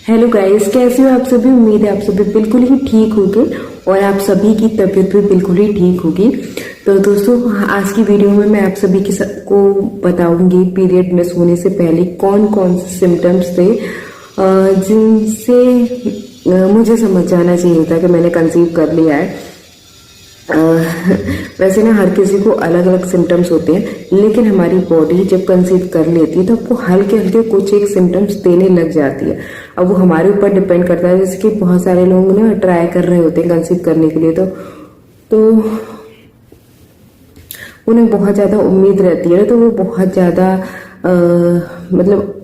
Hello guys, कैसे हो आप सभी। उम्मीद है आप सभी बिल्कुल ही ठीक होंगे और आप सभी की तबीयत भी बिल्कुल ही ठीक होगी। तो दोस्तों, आज की वीडियो में मैं आप सभी को बताऊंगी पीरियड मिस होने से पहले कौन कौन से सिम्टम्स थे जिनसे मुझे समझ जाना चाहिए था कि मैंने कंसीव कर लिया है। वैसे ना हर किसी को अलग अलग सिम्टम्स होते हैं, लेकिन हमारी बॉडी जब कंसीव कर लेती है तो वो हल्के हल्के कुछ एक सिम्टम्स देने लग जाती है। अब वो हमारे ऊपर डिपेंड करता है। जैसे कि बहुत सारे लोग ना ट्राई कर रहे होते हैं कंसीव करने के लिए, तो उन्हें बहुत ज़्यादा उम्मीद रहती है, तो वो बहुत ज़्यादा मतलब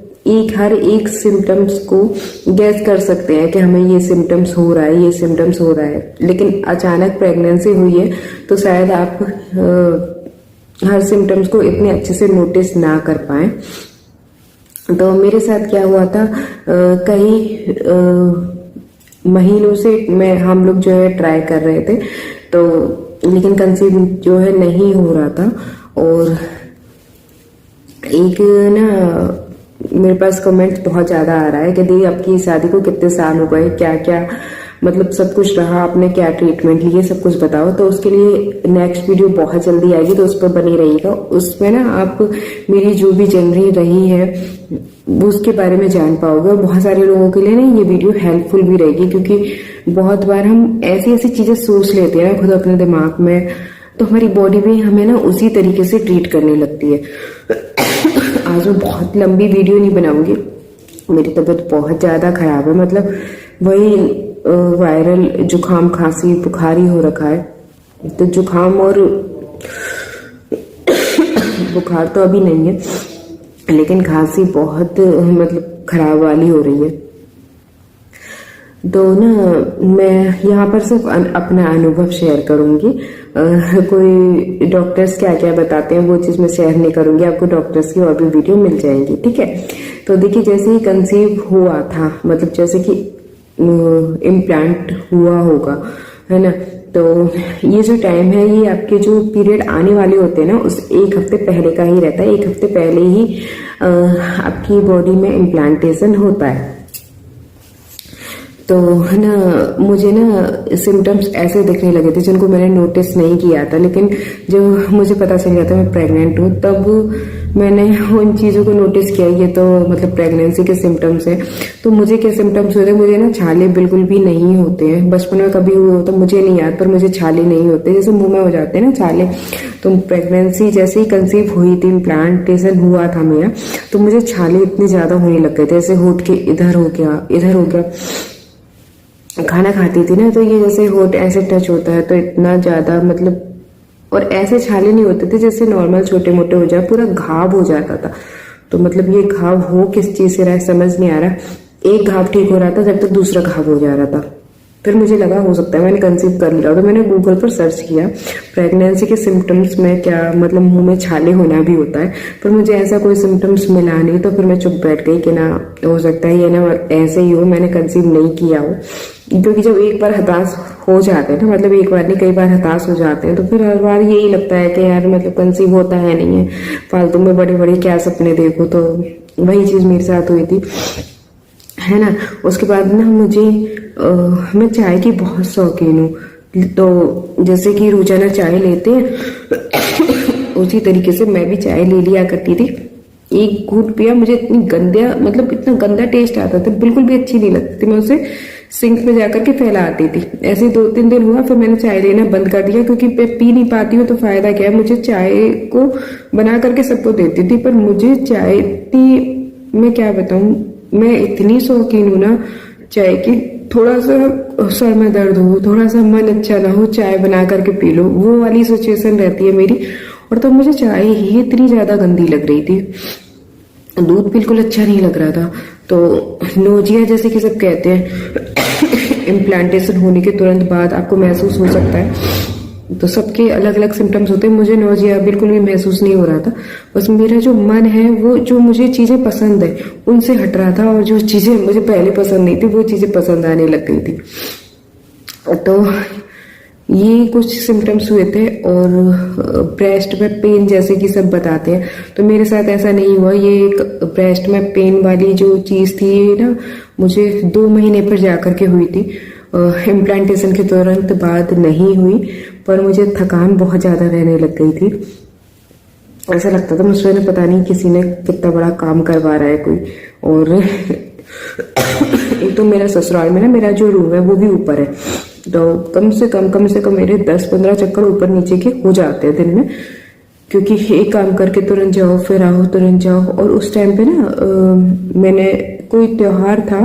हर एक सिम्टम्स को गैस कर सकते हैं कि हमें ये सिम्टम्स हो रहा है, ये सिम्टम्स हो रहा है। लेकिन अचानक प्रेगनेंसी हुई है तो शायद आप हर सिम्टम्स को इतने अच्छे से नोटिस ना कर पाए। तो मेरे साथ क्या हुआ था, कई महीनों से हम लोग जो है ट्राई कर रहे थे, तो लेकिन कंसीव जो है नहीं हो रहा था। और एक ना मेरे पास कमेंट्स बहुत ज़्यादा आ रहा है कि दी आपकी शादी को कितने साल हो गए, क्या क्या मतलब सब कुछ रहा, आपने क्या ट्रीटमेंट लिए, सब कुछ बताओ। तो उसके लिए नेक्स्ट वीडियो बहुत जल्दी आएगी, तो उस पर बनी रहिएगा। उसमें ना आप मेरी जो भी जर्नी रही है उसके बारे में जान पाओगे। और बहुत सारे लोगों के लिए ना ये वीडियो हेल्पफुल भी रहेगी, क्योंकि बहुत बार हम ऐसी ऐसी चीज़ें सोच लेते हैं ना खुद अपने दिमाग में, तो हमारी बॉडी भी हमें ना उसी तरीके से ट्रीट करने लगती है। आज मैं बहुत लंबी वीडियो नहीं बनाऊंगी, मेरी तबीयत बहुत ज़्यादा खराब है। मतलब वही वायरल जुकाम खांसी बुखारी हो रखा है। तो जुकाम और बुखार तो अभी नहीं है, लेकिन खांसी बहुत मतलब खराब वाली हो रही है। तो ना मैं यहाँ पर सिर्फ अपना अनुभव शेयर करूँगी। कोई डॉक्टर्स क्या क्या बताते हैं वो चीज़ मैं शेयर नहीं करूँगी, आपको डॉक्टर्स की और भी वीडियो मिल जाएंगी, ठीक है। तो देखिए, जैसे ही कंसीव हुआ था, मतलब जैसे कि इम्प्लांट हुआ होगा, है ना, तो ये जो टाइम है ये आपके जो पीरियड आने वाले होते हैं ना उस एक हफ्ते पहले का ही रहता है। एक हफ्ते पहले ही आपकी बॉडी में इम्प्लांटेशन होता है। तो है ना, मुझे ना सिम्टम्स ऐसे दिखने लगे थे जिनको मैंने नोटिस नहीं किया था, लेकिन जब मुझे पता चल गया था मैं प्रेग्नेंट हूँ तब मैंने उन चीज़ों को नोटिस किया। ये तो मतलब प्रेगनेंसी के सिम्टम्स हैं। तो मुझे क्या सिम्टम्स होते हैं, मुझे ना छाले बिल्कुल भी नहीं होते हैं। बचपन में कभी हुए हो तो मुझे नहीं याद, पर मुझे छाले नहीं होते, जैसे मुंह में हो जाते हैं ना छाले। तो प्रेगनेंसी जैसे ही कंसीव हुई थी, इम्प्लांटेशन हुआ था मेरा, तो मुझे छाले इतने ज़्यादा होने लग गए थे, जैसे होठ के इधर हो गया, इधर हो गया। खाना खाती थी ना तो ये जैसे होठ ऐसे टच होता है तो इतना ज़्यादा मतलब, और ऐसे छाले नहीं होते थे जैसे नॉर्मल छोटे मोटे हो जाए, पूरा घाव हो जाता था। तो मतलब ये घाव हो किस चीज़ से रहा है समझ नहीं आ रहा। एक घाव ठीक हो रहा था जब तक दूसरा घाव हो जा रहा था। फिर मुझे लगा हो सकता है मैंने कंसीव कर लिया। तो मैंने गूगल पर सर्च किया प्रेगनेंसी के सिम्टम्स में क्या मतलब मुंह में छाले होना भी होता है, पर मुझे ऐसा कोई सिम्टम्स मिला नहीं। तो फिर मैं चुप बैठ गई कि ना हो सकता है ये ना ऐसे ही हो, मैंने कंसीव नहीं किया हो। क्योंकि जब एक बार हताश हो जाते हैं ना, मतलब एक बार नहीं कई बार हताश हो जाते हैं, तो फिर हर बार यही लगता है कि यार मतलब कंसीव होता है नहीं है, फालतू में बड़े बड़े क्या सपने देखो। तो वही चीज़ मेरे साथ हुई थी, है ना। उसके बाद ना मैं चाय की बहुत शौकीन हूँ। तो जैसे कि रोजाना चाय लेते हैं उसी तरीके से मैं भी चाय ले लिया करती थी। एक घूंट पिया, मुझे इतना गंदा टेस्ट आता था, बिल्कुल भी अच्छी नहीं लगती थी। मैं उसे सिंक में जाकर के फैला आती थी। ऐसे 2-3 दिन हुआ, फिर मैंने चाय लेना बंद कर दिया, क्योंकि मैं पी नहीं पाती हूँ तो फायदा क्या है। मुझे चाय को बना करके सबको देती थी, पर मुझे चाय इतनी, मैं क्या बताऊँ, मैं इतनी शौकीन हूँ ना चाय की, थोड़ा सा सर में दर्द हो, थोड़ा सा मन अच्छा ना हो, चाय बना करके पी लो, वो वाली सिचुएशन रहती है मेरी। और तब मुझे चाय ही इतनी ज़्यादा गंदी लग रही थी, दूध बिल्कुल अच्छा नहीं लग रहा था। तो नोजिया जैसे कि सब कहते हैं इम्प्लांटेशन होने के तुरंत बाद आपको महसूस हो सकता है। तो सबके अलग अलग सिम्टम्स होते हैं। मुझे नोजिया बिल्कुल भी महसूस नहीं हो रहा था, बस मेरा जो मन है वो जो मुझे चीज़ें पसंद है उनसे हट रहा था, और जो चीज़ें मुझे पहले पसंद नहीं थी वो चीज़ें पसंद आने लग गई थी। तो ये कुछ सिम्टम्स हुए थे। और ब्रेस्ट में पेन जैसे कि सब बताते हैं, तो मेरे साथ ऐसा नहीं हुआ। ये एक ब्रेस्ट में पेन वाली जो चीज़ थी ना, मुझे 2 महीने पर जाकर के हुई थी। इम्प्लांटेशन के तुरंत बाद नहीं हुई, पर मुझे थकान बहुत ज़्यादा रहने लग गई थी। ऐसा लगता था मुझसे ने पता नहीं किसी ने कितना बड़ा काम करवा रहा है कोई। और एक तो मेरा ससुराल में ना मेरा जो रूम है वो भी ऊपर है, तो कम से कम मेरे 10-15 चक्कर ऊपर नीचे के हो जाते हैं दिन में, क्योंकि एक काम करके तुरंत जाओ, फिर आओ, तुरंत जाओ। और उस टाइम पे ना मैंने कोई त्योहार था,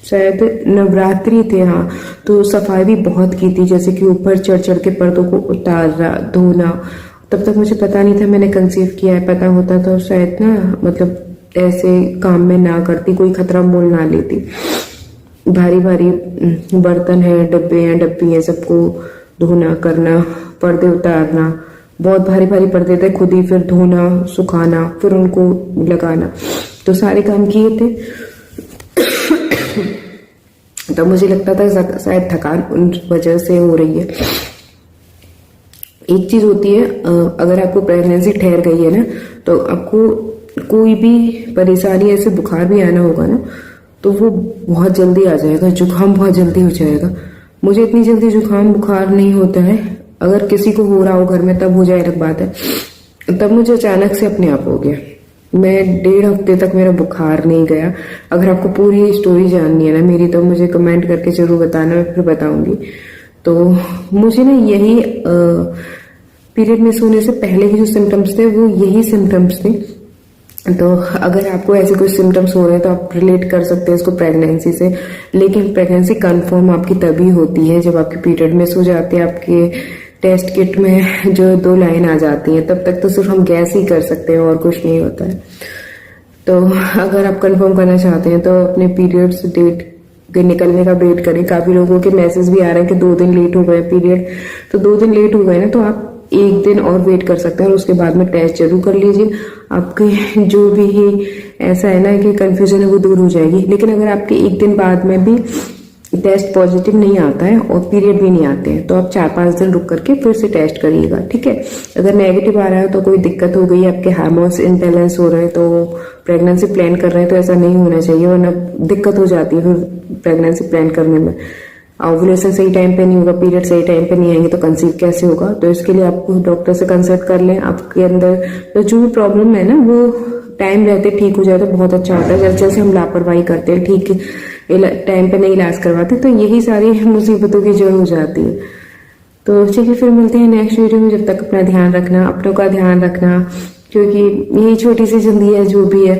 शायद नवरात्रि थे, हाँ, तो सफाई भी बहुत की थी, जैसे कि ऊपर चढ़ के पर्दों को उतारना, धोना। तब तक मुझे पता नहीं था मैंने कंसीव किया है, पता होता तो शायद ना मतलब ऐसे काम में ना करती, कोई खतरा मोल ना लेती। भारी भारी बर्तन है, डब्बे हैं, डब्बी है, सबको धोना करना, पर्दे उतारना, बहुत भारी भारी पर्दे थे, खुद ही फिर धोना, सुखाना, फिर उनको लगाना, तो सारे काम किए थे। तो मुझे लगता था शायद थकान उन वजह से हो रही है। एक चीज होती है, अगर आपको प्रेगनेंसी ठहर गई है ना, तो आपको कोई भी परेशानी, ऐसे बुखार भी आना होगा ना, तो वो बहुत जल्दी आ जाएगा, जुकाम बहुत जल्दी हो जाएगा। मुझे इतनी जल्दी जुकाम बुखार नहीं होता है, अगर किसी को हो रहा हो घर में तब हो जाए अलग बात है, तब मुझे अचानक से अपने आप हो गया। मैं 1.5 हफ्ते तक मेरा बुखार नहीं गया। अगर आपको पूरी स्टोरी जाननी है ना मेरी, तो मुझे कमेंट करके जरूर बताना, मैं फिर बताऊंगी। तो मुझे ना यही पीरियड मिस होने से पहले के जो सिम्टम्स थे वो यही सिम्टम्स थे। तो अगर आपको ऐसे कुछ सिम्टम्स हो रहे हैं तो आप रिलेट कर सकते हैं इसको प्रेगनेंसी से। लेकिन प्रेगनेंसी कंफर्म आपकी तभी होती है जब आपकी पीरियड मिस हो जाती है। आपके टेस्ट किट में जो 2 लाइन आ जाती हैं, तब तक तो सिर्फ हम गैस ही कर सकते हैं और कुछ नहीं होता है। तो अगर आप कंफर्म करना चाहते हैं तो अपने पीरियड्स डेट के निकलने का वेट करें। काफी लोगों के मैसेज भी आ रहे हैं कि 2 दिन लेट हो गए पीरियड, तो 2 दिन लेट हो गए ना, तो आप 1 दिन और वेट कर सकते हैं और उसके बाद में टेस्ट जरूर कर लीजिए। आपके जो भी ही ऐसा है ना कि कंफ्यूजन है वो दूर हो जाएगी। लेकिन अगर आपके 1 दिन बाद में भी टेस्ट पॉजिटिव नहीं आता है और पीरियड भी नहीं आते हैं, तो आप 4-5 दिन रुक करके फिर से टेस्ट करिएगा, ठीक है। अगर नेगेटिव आ रहा है तो कोई दिक्कत हो गई, आपके हार्मोन्स इम्बैलेंस हो रहे हैं, तो प्रेगनेंसी प्लान कर रहे हैं तो ऐसा नहीं होना चाहिए, वरना दिक्कत हो जाती है फिर प्रेगनेंसी प्लान करने में। ओवुलेशन सही टाइम पे नहीं होगा, पीरियड सही टाइम पे नहीं आएंगे, तो कंसीव कैसे होगा। तो इसके लिए आप डॉक्टर से कंसल्ट कर लें। आपके अंदर तो जो भी प्रॉब्लम है ना वो टाइम रहते ठीक हो जाए तो बहुत अच्छा होता है। जैसे हम लापरवाही करते हैं, ठीक टाइम पे नहीं इलाज करवाते, तो यही सारी मुसीबतों की जड़ हो जाती है। तो चलिए फिर मिलते हैं नेक्स्ट वीडियो में। जब तक अपना ध्यान रखना, अपनों का ध्यान रखना, क्योंकि यही छोटी सी जिंदगी है जो भी है।